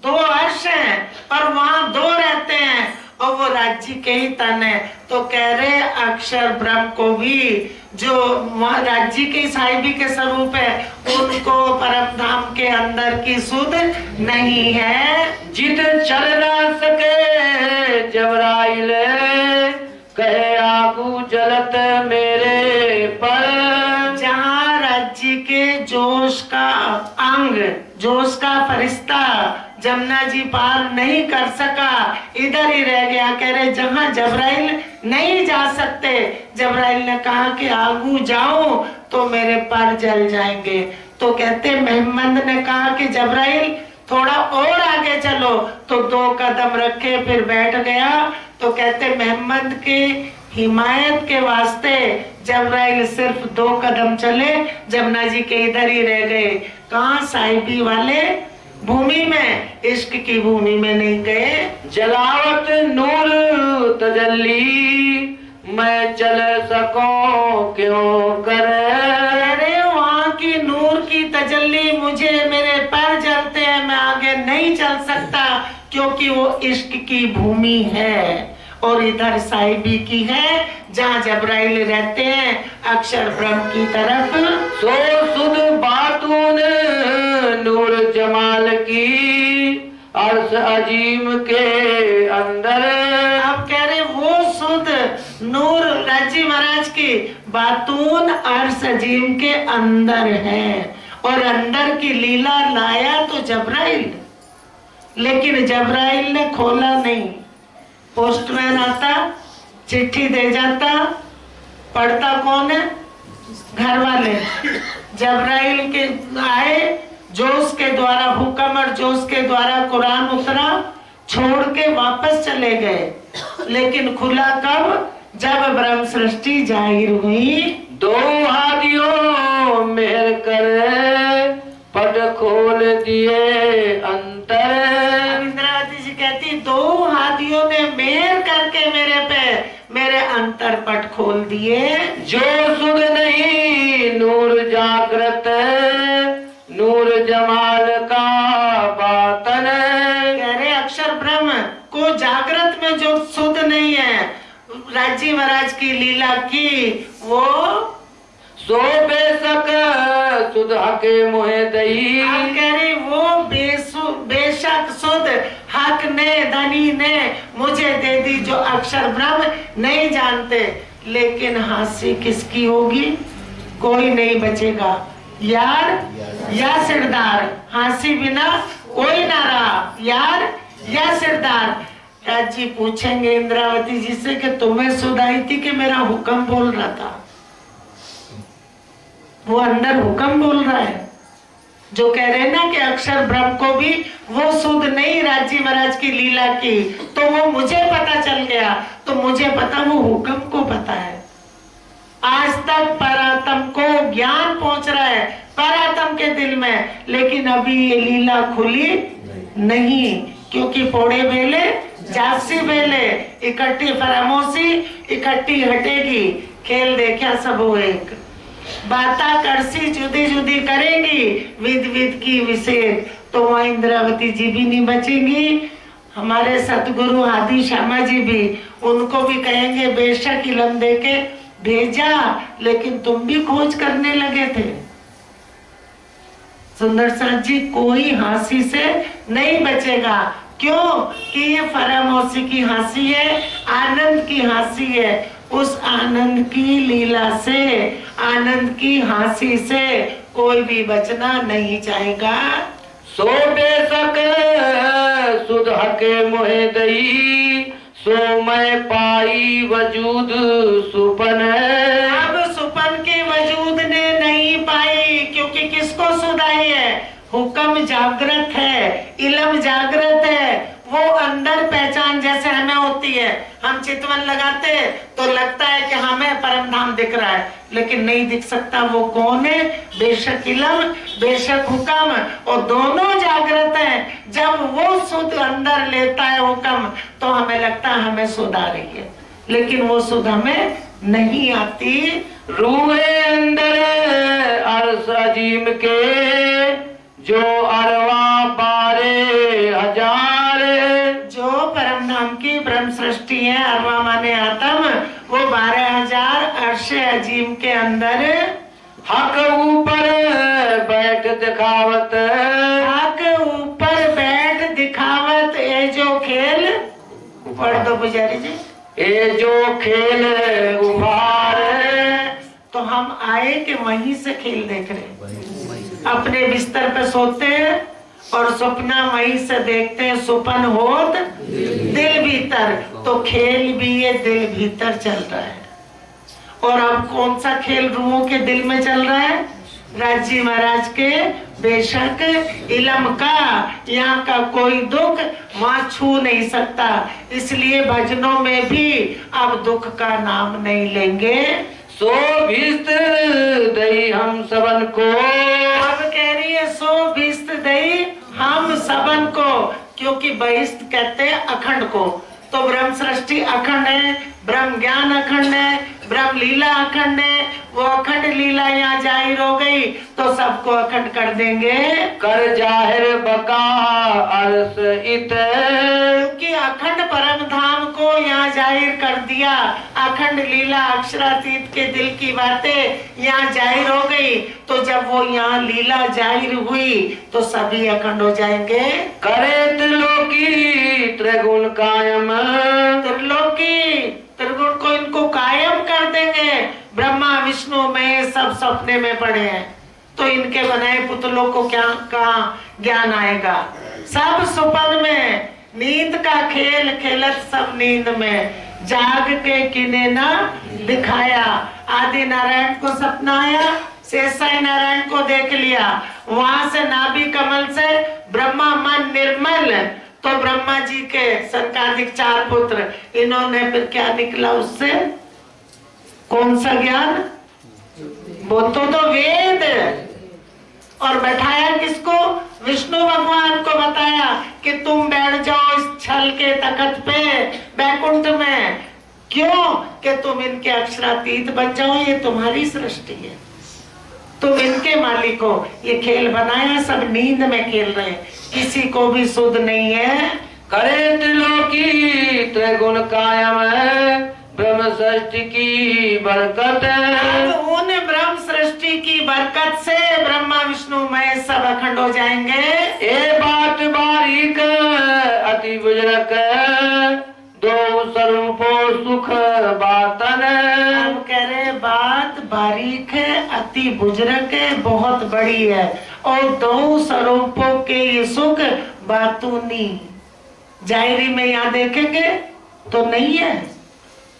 2 अर्श हैं और वहाँ 2 रहते हैं और वो राज्य के ही तन है। तो कह रहे अक्षर ब्रह्म को भी जो राज्य के साहिबी के स्वरूप है उनको परम धाम के अंदर की सुध नहीं है। जित चल ना सके जबराइल कहे आगू चलत मेरे पर। जहाँ राज्य के जोश का अंग, जोश का फरिश्ता जमुना जी पार नहीं कर सका, इधर ही रह गया। कह रहे जहाँ जबराइल नहीं जा सकते, जबराइल ने कहा कि आगू जाओ तो मेरे पर जल जाएंगे। तो कहते मोहम्मद ने कहा कि जबराइल थोड़ा और आगे चलो, तो 2 कदम रखे फिर बैठ गया। तो कहते मोहम्मद की हिमायत के वास्ते जबराइल सिर्फ 2 कदम चले, जमुना जी के इधर ही रह गए। कहाँ? साहिबी वाले भूमि में, इश्क की भूमि में नहीं गए। जलावत नूर तजल्ली मैं चल सकूं क्यों कर। अरे वहाँ की नूर की तजल्ली मुझे, मेरे पैर जलते हैं, मैं आगे नहीं चल सकता, क्योंकि वो इश्क की भूमि है और इधर साहिबी की है, जहाँ जबराइल रहते हैं अक्षर ब्रह्म की तरफ। सो सुध बातून नूर जमाल की अर्श अजीम के अंदर। आप कह रहे वो सुध नूर राजी महाराज की बातून अर्श अजीम के अंदर है, और अंदर की लीला लाया तो जबराइल, लेकिन जबराइल ने खोला नहीं। पोस्टमैन आता, चिट्ठी दे जाता, पढ़ता कौन है? घर वाले। जबराइल के आए, जोश के द्वारा हुक्म और जोश के द्वारा कुरान उतरा, छोड़ के वापस चले गए। लेकिन खुला कब? जब ब्रह्म सृष्टि जाहिर हुई। 2 हादियों मेहर कर पट खोल दिए अंतर। इंद्रावती जी कहती 2 हादियों ने मेहर करके मेरे पे मेरे अंतर पट खोल दिए। जो सुध नहीं नूर जागृत नूर जमाल का बातन। कह रहे अक्षर ब्रह्म को जागृत में जो सुध नहीं है, राजी महाराज की लीला की, वो सो बेशक सुध हके मोहे दई। आप कह रहे वो बेशक सुध हक ने, धनी ने मुझे दे दी, जो अक्षर ब्रह्म नहीं जानते। लेकिन हंसी किसकी होगी? कोई नहीं बचेगा, यार या सिरदार। हंसी बिना कोई ना रहा, यार या सिरदार। राज जी पूछेंगे इंद्रावती जी से कि तुम्हें सुध आई थी कि मेरा हुक्म बोल रहा था? वो अंदर हुक्म बोल रहा है, जो कह रहे ना कि अक्षर ब्रह्म को भी वो सुध नहीं राजी महाराज की लीला की, तो वो मुझे पता चल गया, तो मुझे पता वो हुक्म को पता है। आज तक परात्म को ज्ञान पहुंच रहा है परात्म के दिल में, लेकिन अभी ये लीला खुली नहीं, क्योंकि पोड़े बेले जासी बेले, इकट्ठी फरामोशी इकट्ठी हटेगी। खेल देखा सब हो एक, बाता करसी जुदी जुदी करेंगी, विद विद की विशेष। तो वहाँ इंद्रावती जी भी नहीं बचेंगी, हमारे सतगुरु आदि श्यामा जी भी, उनको भी कहेंगे बेशक इलम देके भेजा, लेकिन तुम भी खोज करने लगे थे। सुंदर साथ जी कोई हंसी से नहीं बचेगा, क्यों कि ये फरामोशी की हंसी है, आनंद की हंसी है। उस आनंद की लीला से, आनंद की हंसी से कोई भी बचना नहीं चाहेगा। सो बेशक सुध हके मोहे दई, सो मैं पाई वजूद सुपन। अब सुपन के वजूद ने नहीं पाई, क्योंकि किसको सुध आई है? हुक्म जागृत है, इल्म जागृत है। वो अंदर पहचान जैसे हमें होती है, हम चितवन लगाते तो लगता है कि हमें परम धाम दिख रहा है, लेकिन नहीं दिख सकता। वो कौन है? बेशक इल्म बेशक हुक्म, और दोनों जागृत हैं। जब वो सुध अंदर लेता है हुक्म, तो हमें लगता है हमें सुध आ रही है, लेकिन वो सुध हमें नहीं आती। रूहे अंदर अर्श अजीम के, जो अरवा 12,000। जो परम धाम की ब्रह्म सृष्टि है, अरवा माने आत्म, वो 12,000 अर्श अजीम के अंदर। हक ऊपर बैठ दिखावत, हक ऊपर बैठ दिखावत, ये जो खेल, पढ़ दो पुजारी जी, ये जो खेल उभार। तो हम आए कि वहीं से खेल देख रहे, अपने बिस्तर पे सोते हैं और सपना वहीं से देखते हैं। सुपन होत दिल भीतर, तो खेल भी ये दिल भीतर चल रहा है। और अब कौन सा खेल रूहों के दिल में चल रहा है? राजी महाराज के बेशक इलम का यहाँ का कोई दुख वहाँ छू नहीं सकता, इसलिए भजनों में भी अब दुख का नाम नहीं लेंगे। सो भीस्त दई हम सबन को, अब कह रही है सो भीस्त दई हम सबन को, क्योंकि बहिस्त कहते हैं अखंड को। तो ब्रह्म सृष्टि अखंड है, ब्रह्म ज्ञान अखंड है, ब्रह्म लीला अखंड है, वो अखंड लीला यहाँ जाहिर हो गई तो सबको अखंड कर देंगे। कर जाहिर बका अर्स इत, क्योंकि अखंड परम धाम को यहाँ जाहिर कर दिया, अखंड लीला अक्षरातीत के दिल की बातें यहाँ जाहिर हो गई, तो जब वो यहाँ लीला जाहिर हुई तो सभी अखंड हो जाएंगे। करे त्रिलोकी त्रिगुण कायम, त्रिगुण को इनको कायम कर देंगे। ब्रह्मा विष्णु में सब सपने में पड़े हैं, तो इनके बनाए पुतलों को क्या कहाँ ज्ञान आएगा। सब सुपन में नींद का खेल खेलत, सब नींद में जाग के किने ना दिखाया। आदि नारायण को सपना आया, शेषाई नारायण को देख लिया, वहां से नाभि कमल से ब्रह्मा मन निर्मल, तो ब्रह्मा जी के सनकादिक 4 पुत्र, इन्होंने फिर क्या निकला उससे, कौन सा ज्ञान, वो तो वेद, और बैठाया किसको, विष्णु भगवान को बताया कि तुम बैठ जाओ इस छल के तखत पे बैकुंठ में, क्यों कि तुम इनके अक्षरातीत बन जाओ, ये तुम्हारी सृष्टि है, तुम इनके मालिक हो। ये खेल बनाया, सब नींद में खेल रहे हैं, किसी को भी सुध नहीं है। करे त्रिलोकी त्रिगुण कायम है, ब्रह्म सृष्टि की बरकत है। अब उन ब्रह्म सृष्टि की बरकत से ब्रह्मा विष्णु महेश सब अखंड हो जाएंगे। ए बात बारीक अति बुजुर्ग, दो स्वरूपो सुख बातन। अब कह रहे बात बारीक है, अति बुजुर्ग है, बहुत बड़ी है, और 2 स्वरूपों के ये सुख बातूनी। जाहिरी में यहाँ देखेंगे तो नहीं है,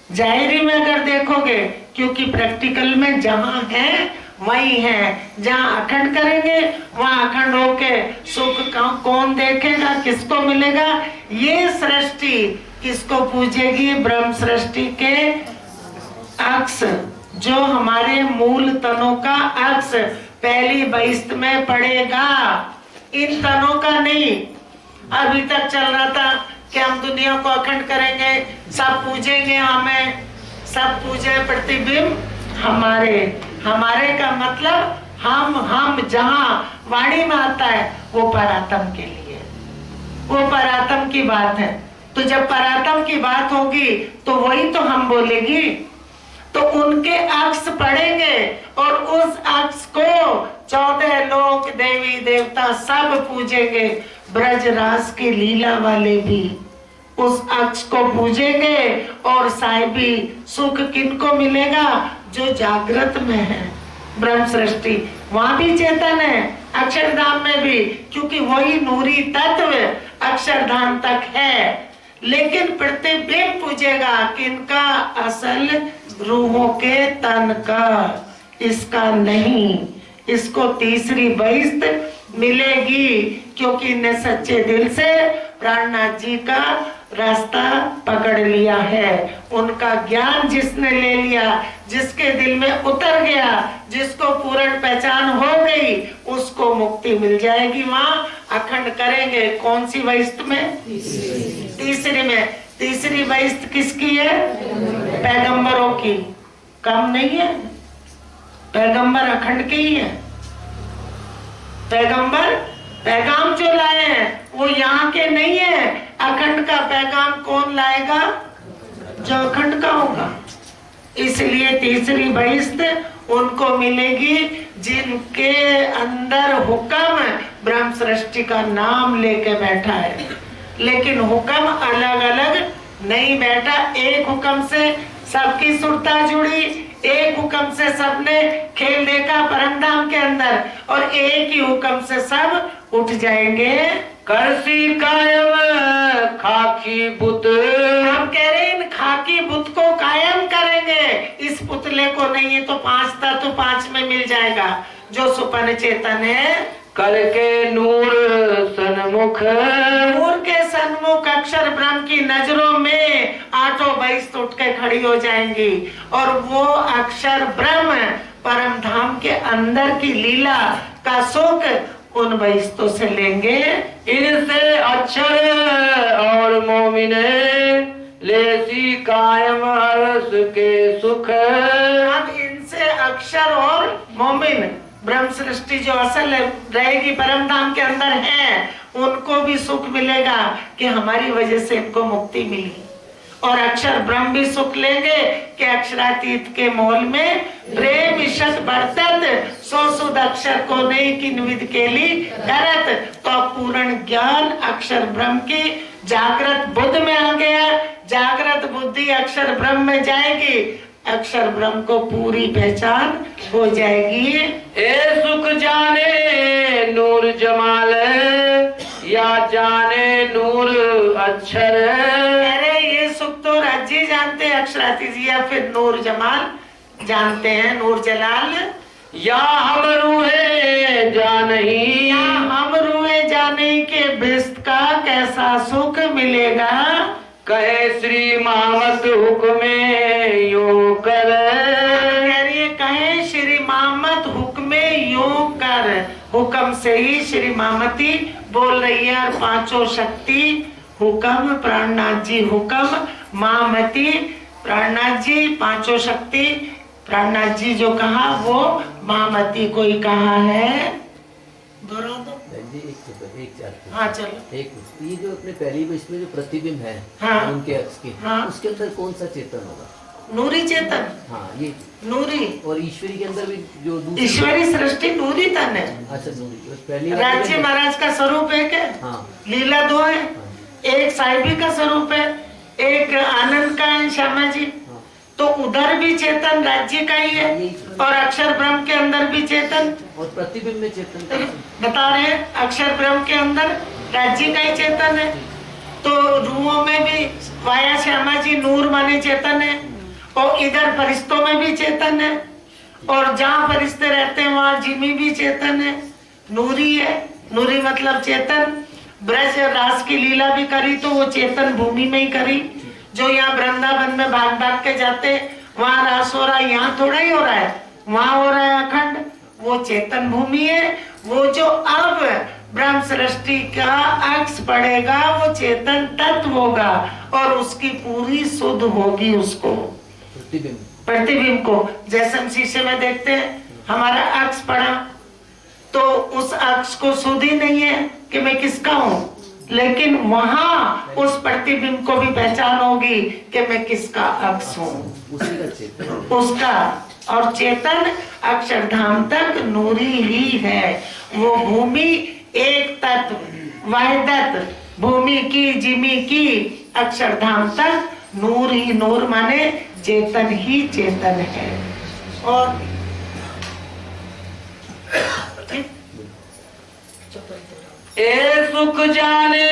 जाहिरी में अगर देखोगे, क्योंकि प्रैक्टिकल में जहाँ है वही है, जहाँ अखंड करेंगे वहाँ अखंड होके सुख कौन देखेगा, किसको मिलेगा। ये सृष्टि किसको पूजेगी, ब्रह्म सृष्टि के अक्ष, जो हमारे मूल तनों का अक्ष पहली बहिस्त में पड़ेगा, इन तनों का नहीं। अभी तक चल रहा था कि हम दुनिया को अखंड करेंगे, सब पूजेंगे हमें, सब पूजे प्रतिबिंब हमारे। हमारे का मतलब हम जहाँ वाणी में आता है वो परात्म के लिए, वो परात्म की बात है। तो जब परात्म की बात होगी तो वही तो हम बोलेगी, तो उनके अक्ष पढ़ेंगे और उस अक्ष को 14 लोक देवी देवता सब पूजेंगे। ब्रजरास के लीला वाले भी उस अक्ष को पूजेंगे, और साहिबी सुख किनको मिलेगा, जो जागृत में है। ब्रह्म सृष्टि वहां भी चेतन है, अक्षरधाम में भी, क्योंकि वही नूरी तत्व अक्षरधाम तक है। लेकिन प्रतिबिंब पूजेगा किनका, असल रूहों के तन का, इसका नहीं। इसको तीसरी बहिस्त मिलेगी, क्योंकि इन्हें सच्चे दिल से प्राणनाथ जी का रास्ता पकड़ लिया है। उनका ज्ञान जिसने ले लिया, जिसके दिल में उतर गया, जिसको पूर्ण पहचान हो गई, उसको मुक्ति मिल जाएगी। वहाँ अखंड करेंगे। कौन सी बहिस्त में, तीसरी में। तीसरी बहिस्त किसकी है, पैगंबरों की, कम नहीं है। पैगंबर अखंड के ही है। पैगंबर पैगाम जो लाए हैं वो यहाँ के नहीं है। अखंड का पैगाम कौन लाएगा, जो अखंड का होगा। इसलिए तीसरी बहिस्त उनको मिलेगी जिनके अंदर हुक्म ब्रह्म सृष्टि का नाम लेके बैठा है। लेकिन हुक्म अलग अलग नहीं बैठा, एक हुक्म से सबकी सुरता जुड़ी, एक हुक्म से सबने खेल देखा परमधाम के अंदर, और एक ही हुक्म से सब उठ जाएंगे। करसी कायम खाकी बुत, हम कह रहे हैं इन खाकी बुत को कायम करेंगे। इस पुतले को नहीं है तो 5 था तो 5 में मिल जाएगा। जो सुपन चेतन है, करके नूर सन्मुख, नूर के सन्मुख अक्षर ब्रह्म की नजरों में आठों बहिष्ठ उठ के खड़ी हो जाएंगी और वो अक्षर ब्रह्म परम धाम के अंदर की लीला का सुख उन बहिष्ठों से लेंगे। इनसे अक्षर और मोमिन लेसी कायम हर्ष के सुख। अब इनसे अक्षर और मोमिन ब्रह्म सृष्टि जो असल रहेगी परम धाम के अंदर है, उनको भी सुख मिलेगा कि हमारी वजह से इनको मुक्ति मिली। और अक्षर ब्रह्म भी सुख लेंगे कि अक्षरातीत के मोल में प्रेम ईशत बरतत सो सुध अक्षर को नहीं किन्विद केली करत। तो पूर्ण ज्ञान अक्षर ब्रह्म की जागृत बुद्ध में आ गया, जागृत बुद्धि अक्षर ब्रह्म में जाएगी, अक्षर ब्रह्म को पूरी पहचान हो जाएगी। ए सुख जाने नूर जमाल या जाने नूर अक्षर। अरे ये सुख तो राज्य जानते हैं अक्षरातीत या फिर नूर जमाल जानते हैं, नूर जलाल। या हम रूहे जानही, या हम रूहे जाने के बिस्त का कैसा सुख मिलेगा। कहे श्री मोहम्मद हुक्मे यो कर। कहे श्री मोहम्मद हुक्मे यो कर, हुक्म से ही श्री मामती बोल रही है। और पांचों शक्ति हुक्म, प्राणनाथ जी हुक्म, मामती प्राणनाथ जी, पांचों शक्ति प्राणनाथ जी जो कहा वो मामती को ही कहा है। दोहरा दो। हाँ चलो। एक ये जो अपने पहली विश में जो प्रतिबिंब है, हाँ, उनके अक्ष के, हाँ, उसके अंदर कौन सा चेतन होगा? नूरी चेतन। हाँ ये नूरी। और ईश्वरी के अंदर भी जो दूसरी ईश्वरी सृष्टि नूरी तन है। अच्छा नूरी, पहली राज्य महाराज का स्वरूप एक है, हाँ, लीला दो है, एक साहिबी का स्वरूप है, एक आनंद का है श्यामा जी। हाँ, तो उधर भी चेतन राज्य का ही है और अक्षर ब्रह्म के अंदर भी चेतन। और प्रतिबिंब में चेतन तो बता रहे हैं अक्षर ब्रह्म के अंदर राज्य का ही चेतन है। तो रूहों में भी वाया श्यामा जी नूर माने चेतन है और इधर फरिश्तों में भी चेतन है और जहाँ फरिश्ते रहते हैं वहाँ जिमी भी चेतन है, नूरी है। नूरी मतलब चेतन। ब्रज रास की लीला भी करी तो वो चेतन भूमि में ही करी। जो यहाँ वृंदावन में भाग भाग के जाते वहाँ रास हो रहा है, यहाँ थोड़ा ही हो रहा है, वहाँ हो रहा है अखंड, वो चेतन भूमि है। वो जो अब ब्रह्म सृष्टि का अक्ष पड़ेगा वो चेतन तत्व होगा और उसकी पूरी शुद्ध होगी उसको प्रतिबिंब को। जैसे हम शीशे में देखते हैं हमारा अक्ष पड़ा तो उस अक्ष को शुद्ध ही नहीं है कि मैं किसका हूँ, लेकिन वहां उस प्रतिबिंब को भी पहचान होगी कि मैं किसका अक्ष हूँ, उसका। और चेतन अक्षरधाम तक नूरी ही है। वो भूमि एक तत्व वाहिदत भूमि की जिमी की अक्षरधाम तक नूर ही नूर माने चेतन ही चेतन है। और ए सुख जाने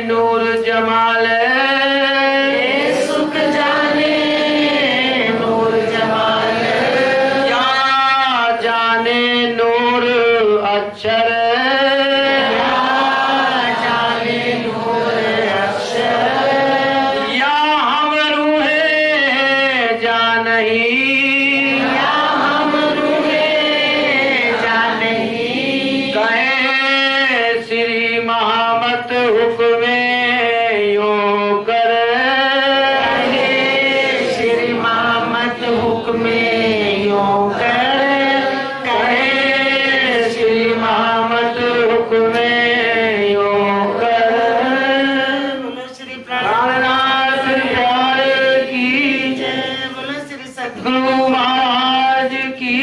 नूर जमाल, ए सुख जाने नूर जमाल, या जाने नूर अक्षर, या जाने नूर अक्षर, या हम रूहे जानही, या हम रूहे जानही। कहे श्री महामत हुक्मे यो कर। कहे श्री महामत हुक्मे यो कर, कहे श्री महामत हुक्मे यो कर। बोलो श्री प्राणनाथ प्यारे की जय, बोलो श्री सद्गुरु गुरु महाराज की